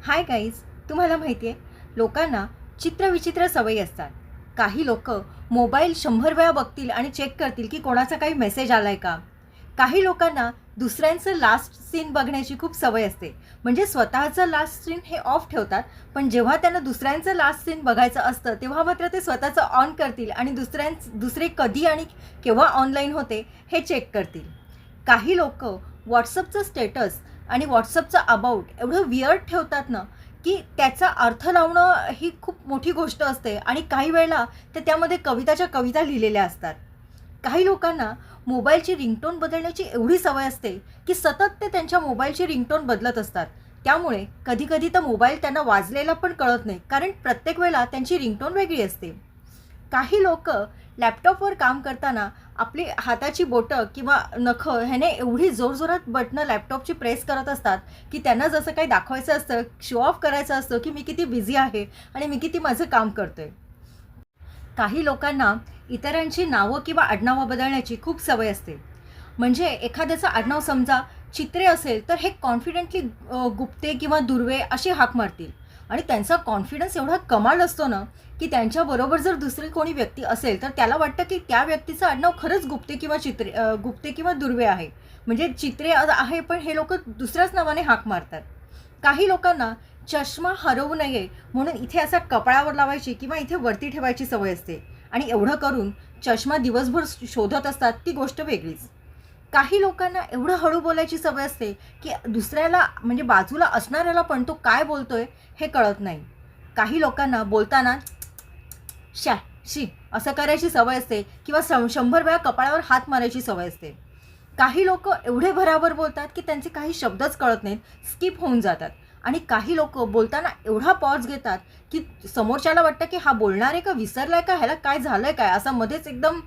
Hi guys, तुम्हाला माहिती आहे लोकांना चित्रविचित्र सवयी असतात. काही लोक मोबाईल 100 वेळा बघतील आणि चेक करतील की कोणाचा काही मेसेज आला आहे का. काही लोकांना दुसऱ्यांचं लास्ट सीन बघण्याची खूप सवय असते. म्हणजे स्वतःचं लास्ट सीन हे ऑफ ठेवतात, पण जेव्हा त्यांना दुसऱ्यांचं लास्ट सीन बघायचं असतं तेव्हा मात्र ते स्वतःचं ऑन करतील आणि दुसरे कधी आणि केव्हा ऑनलाईन होते हे चेक करतील. काही लोक व्हॉट्सअपचं स्टेटस आणि व्हॉट्सअपचं अबाउट एवढं वियर्ड ठेवतात ना, की त्याचा अर्थ लावणं ही खूप मोठी गोष्ट असते आणि काही वेळेला ते त्यामध्ये कविताच्या कविता लिहिलेल्या असतात. काही लोकांना मोबाईलची रिंगटोन बदलण्याची एवढी सवय असते की सतत ते त्यांच्या मोबाईलची रिंगटोन बदलत असतात. त्यामुळे कधीकधी तर मोबाईल त्यांना वाजलेला पण कळत नाही, कारण प्रत्येक वेळेला त्यांची रिंगटोन वेगळी असते. काही लोक लॅपटॉपवर काम करताना आपली हाताची बोटं किंवा नखं ह्याने एवढी जोरजोरात बटणं लॅपटॉपची प्रेस करत असतात की त्यांना जसं काही दाखवायचं असतं, शो ऑफ करायचं असतं की मी किती बिझी आहे आणि मी किती माझं काम करतोय. काही लोकांना इतरांची नावं किंवा आडनावं बदलण्याची खूप सवय असते. म्हणजे एखाद्याचं आडनाव समजा चित्रे असेल तर हे कॉन्फिडेंटली गुप्ते किंवा दुर्वे अशी हाक मारतील. आणि त्यांचा कॉन्फिडन्स एवढा कमाल असतो ना, की त्यांच्याबरोबर जर दुसरी कोणी व्यक्ती असेल तर त्याला वाटतं की त्या व्यक्तीचं आडनाव खरंच गुप्ते किंवा दुर्वे आहे. म्हणजे चित्रे आहे, पण हे लोक दुसऱ्याच नावाने हाक मारतात. काही लोकांना चष्मा हरवू नये म्हणून इथे असा कपाळावर लावायची किंवा इथे वरती ठेवायची सवय असते. आणि एवढं करून चष्मा दिवसभर शोधत असतात, ती गोष्ट वेगळीच. काही लोकांना एवढं हळू बोलायची सवय असते की दुसऱ्याला म्हणजे बाजूला असणाऱ्याला पण तो काय बोलतोय हे कळत नाही. काही लोकांना बोलताना शा शी असं करायची सवय असते किंवा 100 वेळा कपाळावर हात मारायची सवय असते. काही लोक एवढे भराभर बोलतात की त्यांचे काही शब्दच कळत नाहीत, स्किप होऊन जातात. आणि काही लोक बोलताना एवढा पॉज घेतात की समोरच्याला वाटतं की हा बोलणार आहे का विसरलाय का, ह्याला काय झालंय काय, असा मध्येच एकदम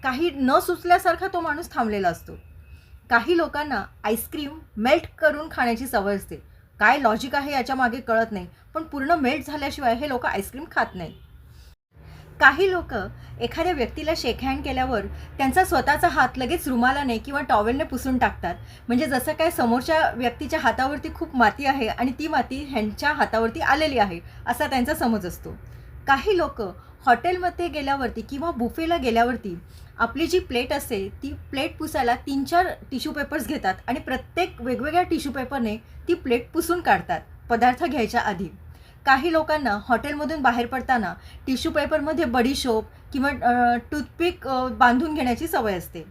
काही न सुचल्यासारखा तो माणूस थांबलेला असतो. काही लोकांना आईस्क्रीम मेल्ट करून खाण्याची सवय असते. काय लॉजिक आहे याच्या मागे कळत नाही, पण पूर्ण मेल्ट झाल्याशिवाय हे लोक आईस्क्रीम खात नाही. काही लोक एखाद्या व्यक्तीला शेक हँड केल्यावर त्यांचा स्वतःचा हात लगेच रुमालाने किंवा टॉवेलने पुसून टाकतात. म्हणजे जसं काय समोरच्या व्यक्तीच्या हातावरती खूप माती आहे आणि ती माती ह्यांच्या हातावरती आलेली आहे असा त्यांचा समज असतो. काही लोक हॉटेलमध्ये गेल्यावरती किंवा बुफेला गेल्यावरती आपली जी प्लेट असते ती प्लेट पुसायला 3-4 टिश्यू पेपर्स घेतात आणि प्रत्येक वेगवेगळ्या टिश्यू पेपरने ती प्लेट पुसून काढतात पदार्थ घ्यायच्या आधी. काही लोकांना हॉटेलमधून बाहेर पडताना टिश्यू पेपरमध्ये बडीशोप किंवा टूथपिक बांधून घेण्याची सवय असते.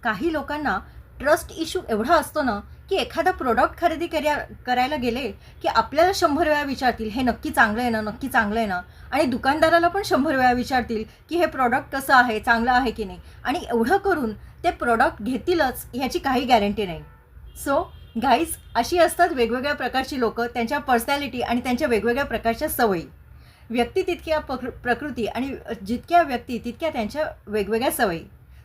काही लोकांना ट्रस्ट इश्यू एवढा असतो ना, की एखादा प्रोडक्ट खरेदी करायला गेले की आपल्याला 100 वेळा विचारतील हे नक्की चांगलं आहे ना, नक्की चांगलं आहे ना. आणि दुकानदाराला पण 100 वेळा विचारतील की हे प्रोडक्ट कसं आहे, चांगलं आहे की नाही. आणि एवढं करून ते प्रोडक्ट घेतीलच ह्याची काही गॅरंटी नाही. सो गाईज, अशी असतात वेगवेगळ्या प्रकारची लोकं, त्यांच्या पर्सनॅलिटी आणि त्यांच्या वेगवेगळ्या प्रकारच्या सवयी. व्यक्ती तितक्या प्रकृती आणि जितक्या व्यक्ती तितक्या त्यांच्या वेगवेगळ्या सवयी.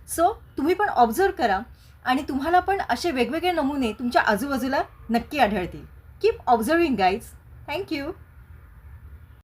सो तुम्ही पण ऑब्झर्व करा आणि तुम्हाला पण असे वेगवेगळे नमुने तुमच्या आजूबाजूला नक्की आढळतील. Keep observing guys. थँक्यू.